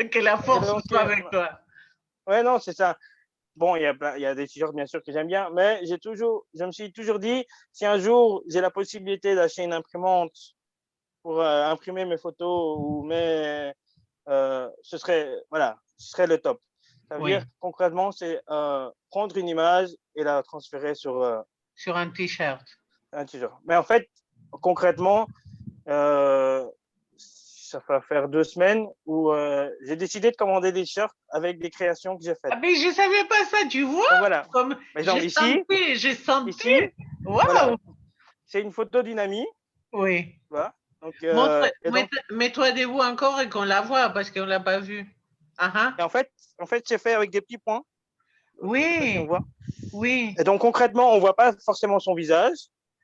Que la Et force donc, soit avec toi. ouais, non, c'est ça. Bon, il y a des t-shirts, bien sûr, que j'aime bien, mais je me suis toujours dit, si un jour j'ai la possibilité d'acheter une imprimante pour imprimer mes photos voilà, ce serait le top. Ça veut dire, Oui, concrètement, c'est prendre une image et la transférer sur sur un t-shirt. un t-shirt. Mais en fait, concrètement, euh, ça va faire 2 semaines où j'ai décidé de commander des t-shirts avec des créations que j'ai faites. Ah ben, je savais pas ça, tu vois? Donc voilà. Comme Par exemple, j'ai senti. ici, voilà, Waouh! c'est une photo d'une amie, Oui. voilà. Donc, Montre, et donc, mets-toi debout encore et qu'on la voit parce qu'on l'a pas vue. Ah ah. et en fait, c'est fait avec des petits points. Je sais pas si on Oui, voit. oui. Et donc, concrètement, on voit pas forcément son visage.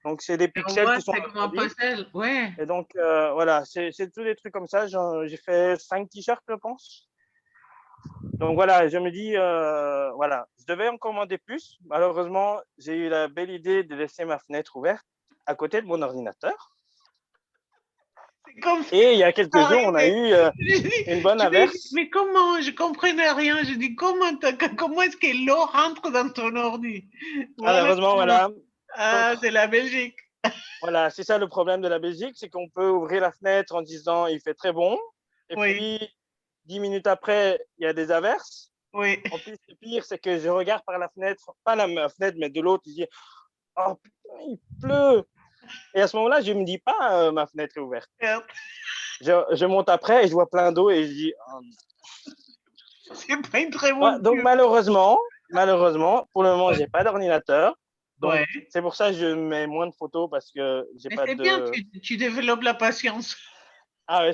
Donc, c'est des Et on pixels voit, qui sont c'est comme un agrandis. puzzle. Ouais. Et donc, voilà, c'est tous des trucs comme ça. J'ai fait 5 t-shirts, je pense. Donc, voilà, je me dis, voilà, je devais en commander plus. Malheureusement, j'ai eu la belle idée de laisser ma fenêtre ouverte à côté de mon ordinateur. C'est comme ça Et il y a quelques jours, on a arrivé. eu une bonne Je dis, averse. mais comment? Je comprenais rien. Je dis, comment est-ce que l'eau rentre dans ton ordi? Voilà Malheureusement, comment. voilà. Donc, Ah, c'est la Belgique. voilà, c'est ça le problème de la Belgique, c'est qu'on peut ouvrir la fenêtre en disant il fait très bon. Et Oui, puis, 10 minutes après, il y a des averses. oui. En plus, le pire, c'est que je regarde par la fenêtre, pas la fenêtre, mais de l'autre, je dis, oh putain, il pleut. Et à ce moment-là, je ne me dis pas, ma fenêtre est ouverte. Merde. Je monte après et je vois plein d'eau et je dis, oh. C'est pas une très Ouais, bonne donc pub. malheureusement, pour le moment, Ouais. j'ai pas d'ordinateur. Donc, Ouais. c'est pour ça que je mets moins de photos parce que j'ai Mais pas c'est bien, de. tu développes la patience. Ah ouais,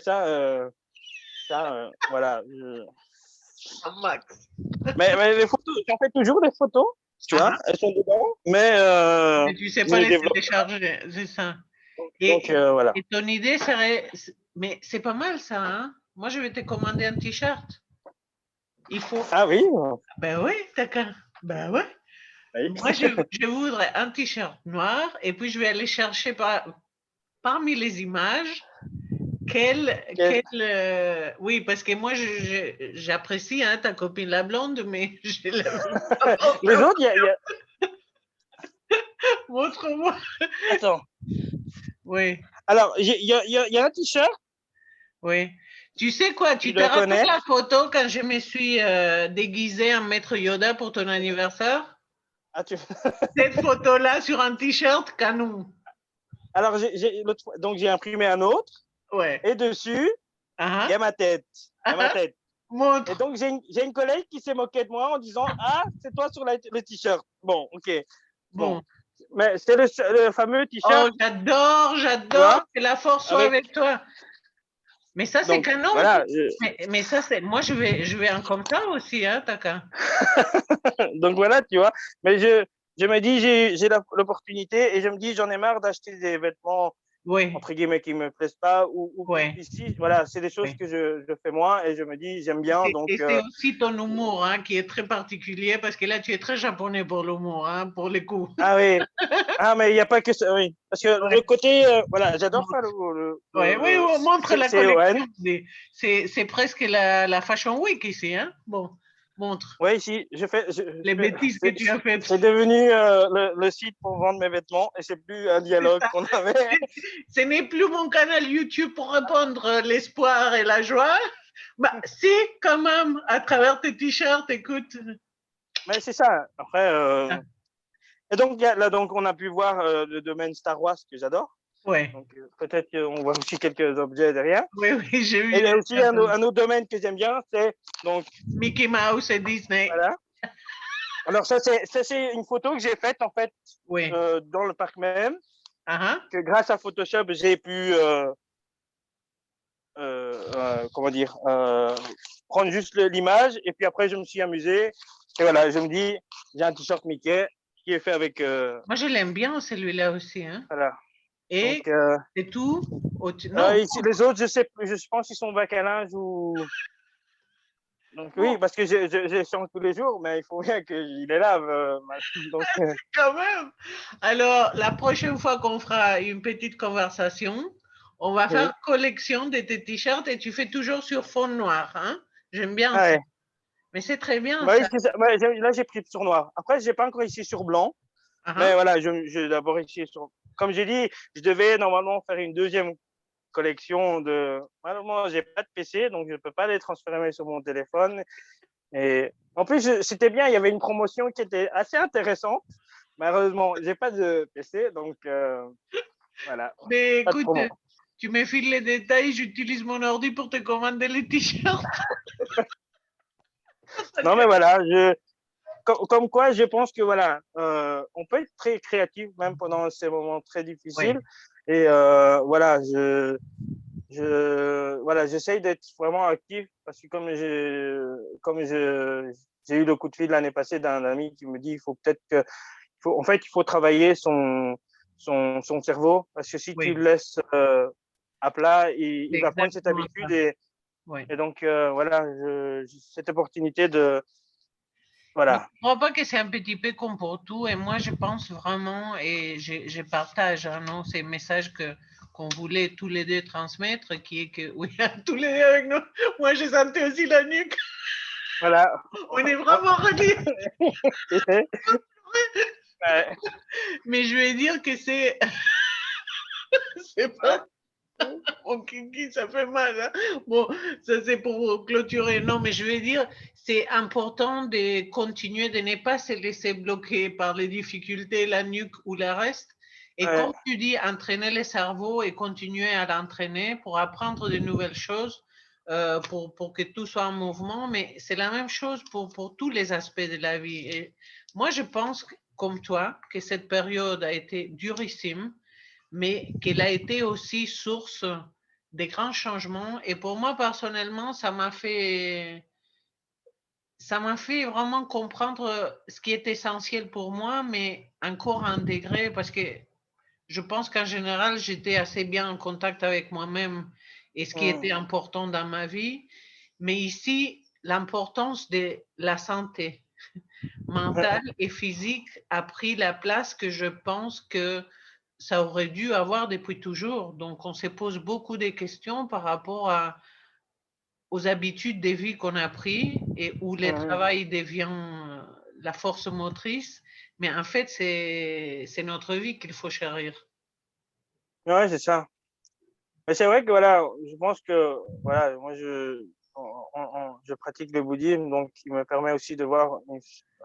voilà. Un max. Mais les photos, j'en fais toujours des photos, tu vois, Ah, elles sont dedans, mais mais tu sais pas je les développe. télécharger, c'est ça. Donc, Et, voilà. et ton idée serait, mais c'est pas mal ça, hein? Moi, je vais te commander un t-shirt. Il faut, Ah oui, ben oui, d'accord. Ben ouais. oui. Moi, je voudrais un t-shirt noir et puis je vais aller chercher parmi les images oui, parce que moi, j'apprécie hein, ta copine la blonde, mais je l'aime pas Les forcément. autres, Montre-moi. Attends. Oui, Alors, il y a un t-shirt, oui. Tu sais quoi, tu tu te dois rappelles connaître. la photo quand je me suis déguisée en maître Yoda pour ton anniversaire? Ah, Cette photo-là sur un t-shirt canon. Alors, donc j'ai imprimé un autre Ouais. et dessus, il y Ah, a ma tête. Il y a ma ah, tête. Et montre. donc, j'ai une collègue qui s'est moquée de moi en disant, ah, c'est toi sur le t-shirt. Bon, ok. Bon. Bon. Mais c'est le fameux Oh, t-shirt, j'adore, tu j'adore vois, que la force soit avec. avec toi. Mais ça, c'est Donc, canon. voilà. Mais ça, c'est. Moi, je vais en comme ça aussi, hein, Taka. Donc, voilà, tu vois. Mais je me dis, j'ai l'opportunité et je me dis, j'en ai marre d'acheter des vêtements Oui, entre guillemets qui me plaisent pas ou oui, ici voilà c'est des choses oui. que je fais moi et je me dis j'aime bien donc Et c'est aussi ton humour hein, qui est très particulier parce que là, tu es très japonais pour l'humour, hein, pour les coups. ah oui mais il n'y a pas que ça oui parce que Ouais. le côté voilà j'adore faire Ouais, oui, le on montre la CON collection. C'est presque la Fashion Week ici. Hein? Bon, montre ouais ici les bêtises que tu as faites. c'est devenu le site pour vendre mes vêtements et c'est plus un C'est dialogue ça. qu'on avait Ce n'est plus mon canal YouTube pour répondre l'espoir et la joie. Bah, si, quand même, à travers tes t-shirts, écoute. mais c'est ça après et donc là donc on a pu voir le domaine Star Wars que j'adore Ouais. donc peut-être qu'on voit aussi quelques objets derrière. Oui, oui, j'ai Et il y vu a aussi un autre domaine que j'aime bien, c'est donc Mickey Mouse et Disney. voilà. Alors ça c'est une photo que j'ai faite en fait Oui. dans le parc même, Uh-huh. que grâce à Photoshop j'ai pu comment dire prendre juste l'image et puis après je me suis amusé et voilà je me dis j'ai un t-shirt Mickey qui est fait avec Moi, je l'aime bien, celui-là aussi. Hein. voilà Et donc c'est tout. Non, ici, les autres je sais plus, je pense qu'ils sont bac à linge ou donc oui, bon, parce que je change tous les jours, mais il faut bien que je les lave. Donc, quand même. Alors, la prochaine fois qu'on fera une petite conversation, on va oui. faire collection de tes t-shirts et tu fais toujours sur fond noir. Hein. J'aime bien Ah ça. ouais. Mais c'est très bien Bah oui, ça. là, j'ai pris sur noir. Après, j'ai pas encore ici sur blanc, mais Uh-huh. voilà, je d'abord ici sur. Comme j'ai dit, je devais normalement faire une deuxième collection de. Malheureusement, j'ai pas de PC, donc je peux pas les transférer sur mon téléphone. Et en plus, c'était bien, il y avait une promotion qui était assez intéressante. Malheureusement, j'ai pas de PC, donc voilà, Mais pas de écoute, promo. tu me files les détails, j'utilise mon ordi pour te commander les t-shirts. Non, mais voilà, comme quoi, je pense que voilà, on peut être très créatif même pendant ces moments très difficiles. Oui, Et voilà, voilà, j'essaye d'être vraiment actif parce que j'ai eu le coup de fil l'année passée d'un ami qui me dit il faut peut-être que, en fait, il faut travailler son cerveau parce que si tu oui, le laisses à plat, c'est il va prendre cette exactement ça. habitude Oui. et donc voilà, cette opportunité de Mais voilà. je crois pas que c'est un petit peu comme pour tout. Et moi, je pense vraiment, et je partage hein, non, ces messages qu'on voulait tous les deux transmettre, qui est que, oui, tous les deux avec nous, moi, j'ai senti aussi la nuque. Voilà. On est vraiment reliés. Ouais. Mais je vais dire que c'est, c'est pas, Hein? Mon kiki, ça fait mal. Hein. Bon, ça c'est pour clôturer. Non, mais je vais dire, c'est important de continuer, de ne pas se laisser bloquer par les difficultés, la nuque ou le reste. Et Ouais, comme tu dis, entraîner le cerveau et continuer à l'entraîner pour apprendre de nouvelles choses, pour que tout soit en mouvement. Mais c'est la même chose pour tous les aspects de la vie. Et moi, je pense, comme toi, que cette période a été durissime, mais qu'elle a été aussi source des grands changements. Et pour moi, personnellement, ça m'a fait vraiment comprendre ce qui est essentiel pour moi, mais encore un degré, parce que je pense qu'en général, j'étais assez bien en contact avec moi-même et ce qui était mm, important dans ma vie. Mais ici, l'importance de la santé mentale et physique a pris la place que je pense que ça aurait dû avoir depuis toujours. Donc, on se pose beaucoup de questions par rapport aux habitudes de vie qu'on a pris et où le mm. travail devient la force motrice. Mais en fait, c'est notre vie qu'il faut chérir. Ouais, c'est ça. Mais c'est vrai que voilà, je pense que voilà, moi je pratique le bouddhisme, donc il me permet aussi de voir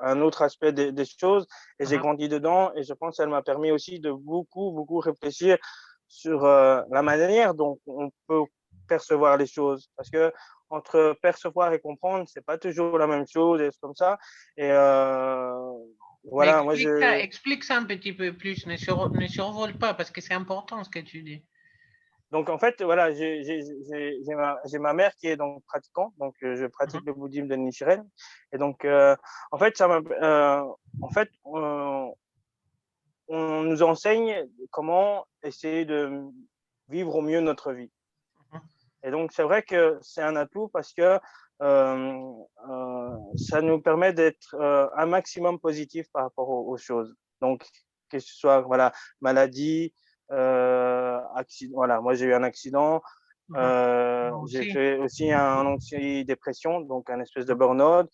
un autre aspect des choses, et j'ai Uh-huh. grandi dedans, et je pense qu'elle m'a permis aussi de beaucoup réfléchir sur la manière dont on peut percevoir les choses, parce que entre percevoir et comprendre, c'est pas toujours la même chose, et c'est comme ça. Et Mais voilà, moi je explique ça un petit peu plus, ne survole pas parce que c'est important ce que tu dis. Donc, en fait, voilà, j'ai ma mère qui est donc pratiquante, donc je Uh-huh. pratique le bouddhisme de Nichiren. Et donc, en fait, en fait, on nous enseigne comment essayer de vivre au mieux notre vie. Uh-huh. Et donc, c'est vrai que c'est un atout parce que ça nous permet d'être un maximum positif par rapport aux choses. Donc, que ce soit voilà, maladie, accident. Voilà, moi j'ai eu un accident. Uh-huh. Moi J'ai aussi. fait aussi un antidépression, donc un espèce de burn-out.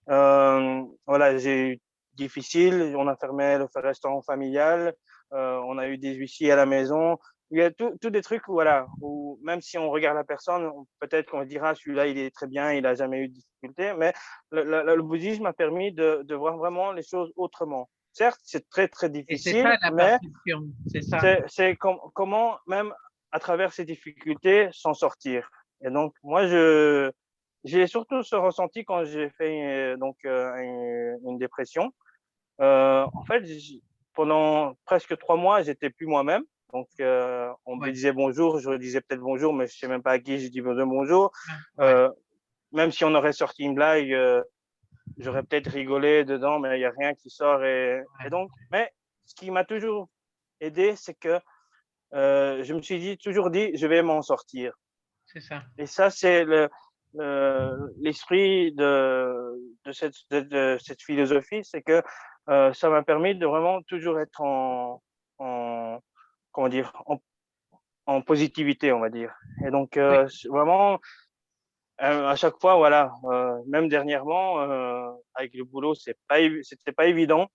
Voilà, j'ai eu difficile, on a fermé le restaurant familial, on a eu des huissiers à la maison. Il y a tout des trucs, voilà, où même si on regarde la personne, peut-être qu'on dira celui-là, il est très bien, il n'a jamais eu de difficulté, mais le bouddhisme a permis de voir vraiment les choses autrement. Certes, c'est très Et c'est difficile, ça la mais perception, c'est ça. c'est comment, même à travers ces difficultés, s'en sortir. Et donc, moi, j'ai surtout ce ressenti quand j'ai fait une dépression. En fait, pendant presque 3 mois, j'étais plus moi-même. Donc, on me Ouais, disait bonjour, je disais peut-être bonjour, mais je sais même pas à qui je dis bonjour. ouais. Euh, Même si on aurait sorti une blague, j'aurais peut-être rigolé dedans, mais il n'y a rien qui sort. Et Ouais. donc, mais ce qui m'a toujours aidé, c'est que je me suis toujours dit, je vais m'en sortir. C'est ça. Et ça, c'est l'esprit de cette philosophie, c'est que ça m'a permis de vraiment toujours être en comment dire, en positivité, on va dire. Et donc, Oui. vraiment, à chaque fois, voilà, même dernièrement, avec le boulot, c'était pas évident.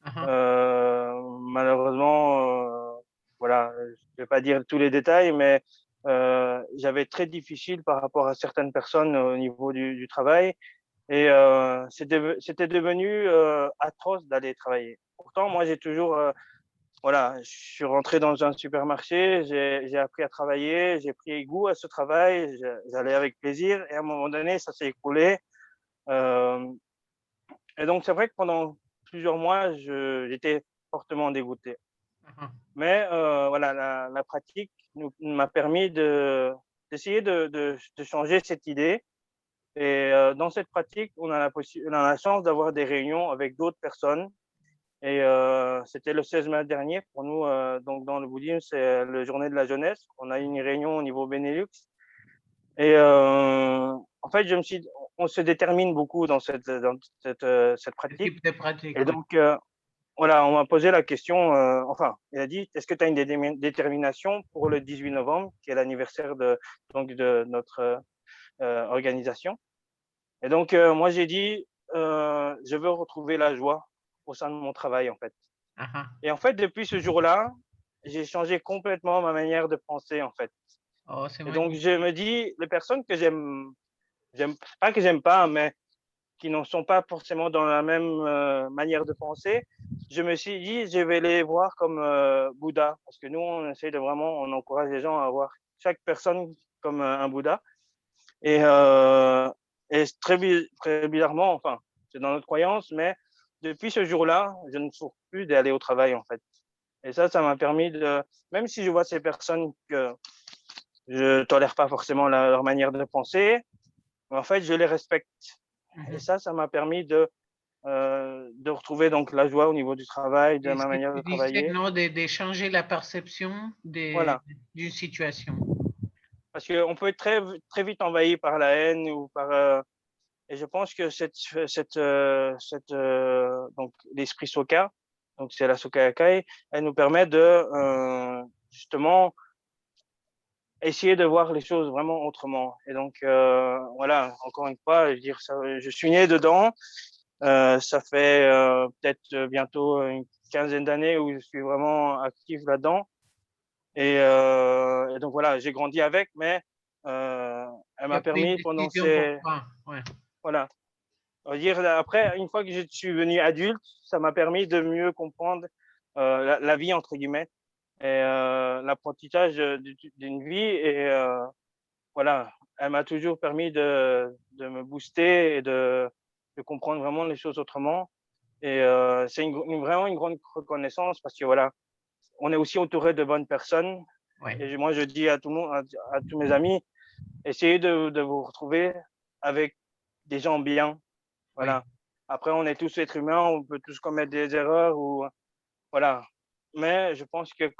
Uh-huh. Malheureusement, voilà, je vais pas dire tous les détails, mais j'avais très difficile par rapport à certaines personnes au niveau du travail, et c'était devenu atroce d'aller travailler. Pourtant, moi, j'ai toujours, voilà, je suis rentré dans un supermarché, j'ai appris à travailler, j'ai pris goût à ce travail, j'allais avec plaisir, et à un moment donné, ça s'est écroulé. Euh, et donc, c'est vrai que pendant plusieurs mois, j'étais fortement dégoûté. Uh-huh. Mais voilà, la pratique m'a permis d'essayer de changer cette idée. Et dans cette pratique, on a la chance d'avoir des réunions avec d'autres personnes. Et c'était le 16 mai dernier pour nous. Donc dans le bouddhisme, c'est la journée de la jeunesse. On a eu une réunion au niveau Benelux. Et en fait, on se détermine beaucoup dans cette Ce pratique. type de pratique, Et oui. donc, voilà, on m'a posé la question, enfin, il a dit, est-ce que tu as une détermination pour le 18 novembre, qui est l'anniversaire de notre organisation? Et donc, moi, j'ai dit, je veux retrouver la joie au sein de mon travail, en fait. Uh-huh. Et en fait, depuis ce jour-là, j'ai changé complètement ma manière de penser, en fait. Oh, c'est Et donc, magnifique. je me dis, les personnes que pas que j'aime pas, mais qui ne sont pas forcément dans la même manière de penser, je me suis dit, je vais les voir comme Bouddha. Parce que nous, on essaie de vraiment, on encourage les gens à voir chaque personne comme un Bouddha. Et, très bizarrement, enfin, c'est dans notre croyance, mais depuis ce jour-là, je ne souffre plus d'aller au travail, en fait. Et ça m'a permis de, même si je vois ces personnes que je tolère pas forcément leur manière de penser, en fait, je les respecte. Et Mhm. ça m'a permis de retrouver donc la joie au niveau du travail, de C'est ce ma que manière tu de disais, travailler. non, de changer la perception Voilà. d'une situation. Parce qu'on peut être très vite envahi par la haine ou par, et je pense que donc l'esprit Soka, donc c'est la Soka Gakkai, elle nous permet de justement essayer de voir les choses vraiment autrement. Et donc voilà, encore une fois, je dire ça, je suis né dedans. Ça fait peut-être bientôt une quinzaine d'années où je suis vraiment actif là-dedans. Et donc voilà, j'ai grandi avec, mais elle Tu m'a as pris une permis pendant décision pour ces toi. Ouais. voilà. On va dire après, une fois que je suis devenu adulte, ça m'a permis de mieux comprendre la vie entre guillemets et l'apprentissage d'une vie. Et voilà, elle m'a toujours permis de me booster et de comprendre vraiment les choses autrement. Et c'est vraiment une grande reconnaissance parce que voilà, on est aussi entouré de bonnes personnes. Ouais. Et moi, je dis à tout le monde, à tous mes amis, essayez de vous retrouver avec des gens bien. Oui. Voilà. Après, on est tous êtres humains, on peut tous commettre des erreurs ou voilà. Mais je pense que euh,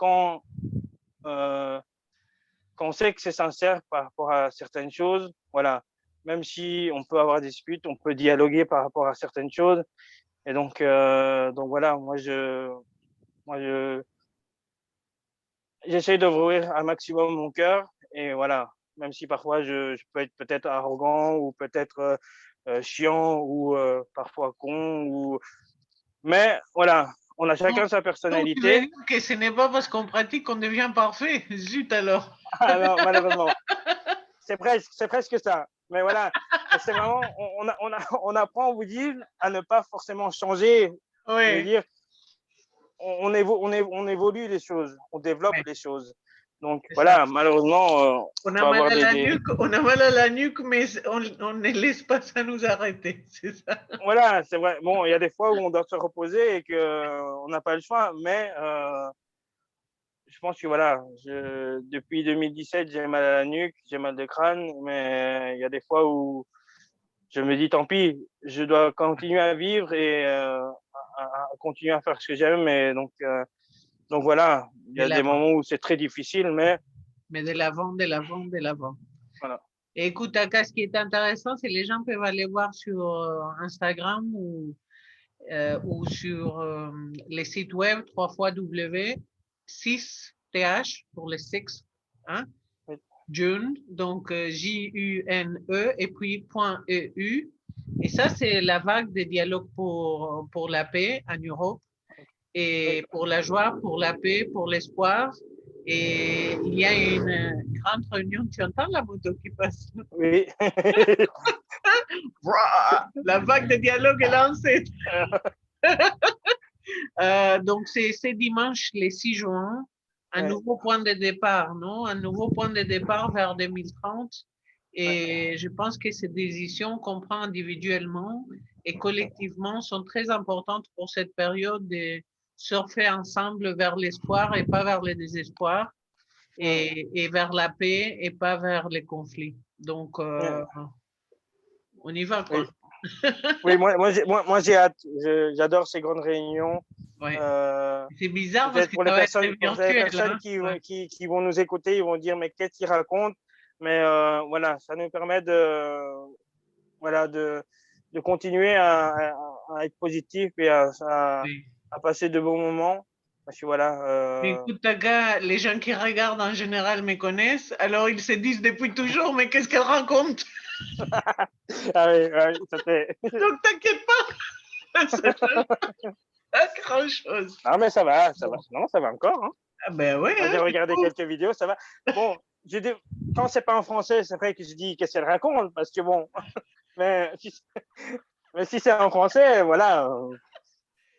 quand on sait que c'est sincère par rapport à certaines choses, voilà. Même si on peut avoir des disputes, on peut dialoguer par rapport à certaines choses. Et donc voilà, moi, j'essaie d'ouvrir un maximum mon cœur et voilà, même si parfois je peux être peut-être arrogant ou peut-être chiant ou parfois con ou mais voilà, on a Donc, chacun sa donc, tu veux personnalité. dire que ce n'est pas parce qu'on pratique qu'on devient parfait. Zut alors. Alors malheureusement, c'est presque ça. Mais voilà, mais c'est vraiment on apprend, on vous dit, à ne pas forcément changer. Je veux Oui. dire, on évolue les choses, on développe Ouais, les choses. Donc c'est ça. voilà, malheureusement, On on a peut mal avoir à la des nuque, on a mal à la nuque, mais on ne laisse pas ça nous arrêter. C'est ça. voilà, c'est vrai. Bon, il y a des fois où on doit se reposer et qu'on n'a pas le choix, mais je pense que voilà, depuis 2017, j'ai mal à la nuque, j'ai mal de crâne, mais il y a des fois où je me dis tant pis, je dois continuer à vivre et à continuer à faire ce que j'aime. Et donc voilà, il y De a des l'avant. moments où c'est très difficile, mais Mais de l'avant, de l'avant, de l'avant. voilà. Et écoute, Aka, ce qui est intéressant, c'est que les gens peuvent aller voir sur Instagram ou sur les sites web 3 W 6th pour les six, hein, June, donc June, et puis .eu. Et ça, c'est la vague des dialogues pour la paix en Europe, Oui, et pour la joie, pour la paix, pour l'espoir. Et il y a une grande réunion. Tu entends la moto qui passe? oui. La vague de dialogue est lancée. Donc, c'est dimanche, les 6 juin, un Ouais, nouveau point de départ, non? Un nouveau point de départ vers 2030. ouais, Et je pense que ces décisions qu'on prend individuellement et collectivement sont très importantes pour cette période de surfer ensemble vers l'espoir et pas vers le désespoir, ouais, et vers la paix et pas vers les conflits. Donc, ouais, on y va, quoi. oui. Oui, moi j'ai hâte. J'adore ces grandes réunions. Ouais. Euh, C'est bizarre parce Peut-être que ça va être pour les virtuel, personnes hein? Ouais. qui vont nous écouter, ils vont dire mais qu'est-ce qu'il raconte? Mais voilà, ça nous permet voilà, de continuer à être positif et Oui. à passer de bons moments. Parce que voilà, Mais écoute, Taga, les gens qui regardent en général me connaissent, alors ils se disent depuis toujours, mais qu'est-ce qu'elle raconte? ah oui, oui, ça fait. Donc t'inquiète pas, ça change pas grand-chose. Non, mais ça va, ça va. Bon. Non, ça va encore. Hein. Ah ben ouais, Moi, hein, j'ai c'est regardé cool. quelques vidéos, ça va. Bon, quand c'est pas en français, c'est vrai que je dis qu'est-ce qu'elle raconte, parce que bon, mais si c'est en français, voilà.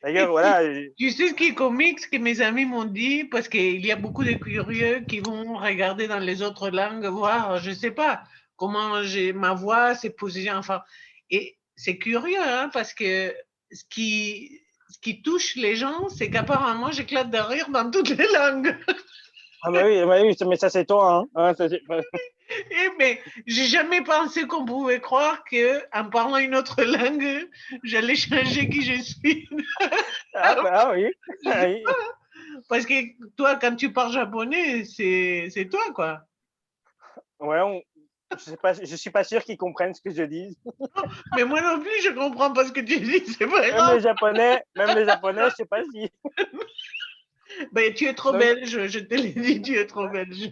D'ailleurs, voilà. Tu sais ce qui est comique, ce que mes amis m'ont dit, parce qu'il y a beaucoup de curieux qui vont regarder dans les autres langues, voir, je sais pas, comment ma voix s'est positionnée, enfin. Et c'est curieux, hein, parce que ce qui touche les gens, c'est qu'apparemment, j'éclate de rire dans toutes les langues. Ah bah oui, mais ça c'est toi, hein. Mais j'ai jamais pensé qu'on pouvait croire que, en parlant une autre langue, j'allais changer qui je suis. Ah oui. Je sais pas, parce que toi, quand tu parles japonais, c'est toi, quoi. Ouais, je suis pas sûr qu'ils comprennent ce que je dis. Mais moi non plus, je comprends pas ce que tu dis, c'est pas grave. Même les Japonais, je sais pas si. Ben, tu es trop Donc, belge, je te l'ai dit, tu es trop belge.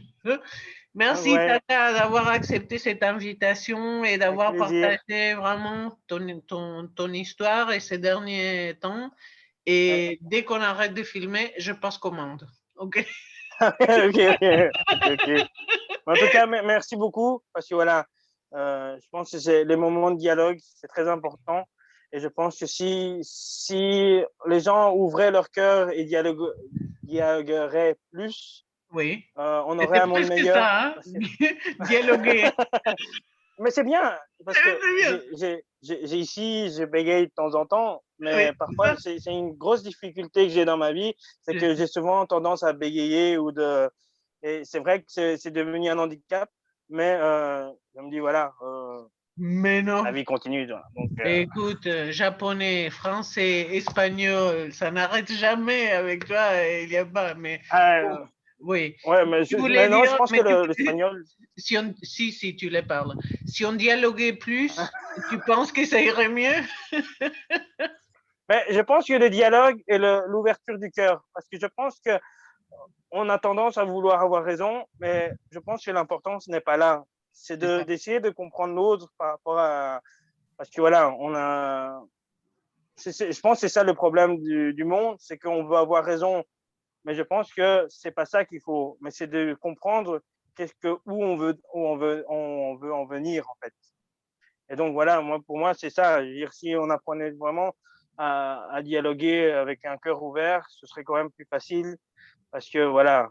Merci, ouais, Tata, d'avoir accepté cette invitation et avec d'avoir plaisir. partagé vraiment ton histoire et ces derniers temps. Ouais. Et dès qu'on arrête de filmer, je passe commande. OK? Ok. En tout cas, merci beaucoup parce que voilà, je pense que c'est les moments de dialogue, c'est très important. Et je pense que si les gens ouvraient leur cœur et dialogueraient plus, Oui. on aurait C'était un monde presque meilleur. ça, hein? Dialoguer. Mais c'est bien parce que C'est bien. je bégaye de temps en temps, Oui, mais c'est parfois ça. c'est une grosse difficulté que j'ai dans ma vie, c'est que j'ai souvent tendance à bégayer et c'est vrai que c'est devenu un handicap, mais je me dis voilà, Mais la non. vie continue. Donc, Écoute, japonais, français, espagnol, ça n'arrête jamais avec toi. Il y a pas. Mais bon, euh, oui. ouais, Tu voulais mais non, je dire, pense que mais tu, l'espagnol. si tu les parles. Si on dialoguait plus, tu penses que ça irait mieux? Mais je pense que le dialogue et l'ouverture du cœur, parce que je pense que on a tendance à vouloir avoir raison, mais je pense que l'importance n'est pas là. C'est C'est ça. d'essayer de comprendre l'autre par rapport à. Parce que voilà, je pense que c'est ça le problème du monde, c'est qu'on veut avoir raison, mais je pense que c'est pas ça qu'il faut. Mais c'est de comprendre où on veut en venir en fait. Et donc voilà, pour moi, c'est ça. Je veux dire, si on apprenait vraiment à dialoguer avec un cœur ouvert, ce serait quand même plus facile parce que voilà,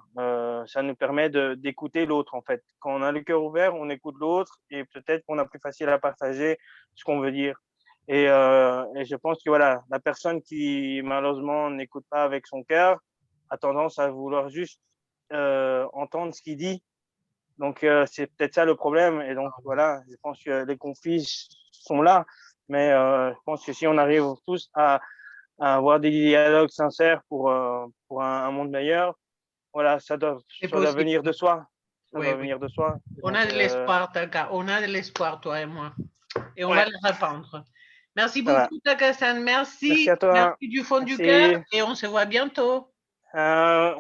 ça nous permet d'écouter l'autre en fait. Quand on a le cœur ouvert, on écoute l'autre et peut-être qu'on a plus facile à partager ce qu'on veut dire. Et je pense que voilà, la personne qui malheureusement n'écoute pas avec son cœur a tendance à vouloir juste entendre ce qu'il dit. Donc c'est peut-être ça le problème. Et donc voilà, je pense que les conflits sont là, mais je pense que si on arrive tous à avoir des dialogues sincères pour un monde meilleur, voilà, C'est ça doit possible. venir de soi. Ça Oui, doit oui. venir de soi. Et On donc, a de l'espoir, Taka. On a de l'espoir, toi et moi. Et on va ouais, le répandre. Merci ça va. beaucoup, Taka-san. Merci Merci. à toi. Merci du fond du cœur. Merci. Et on se voit bientôt. Euh,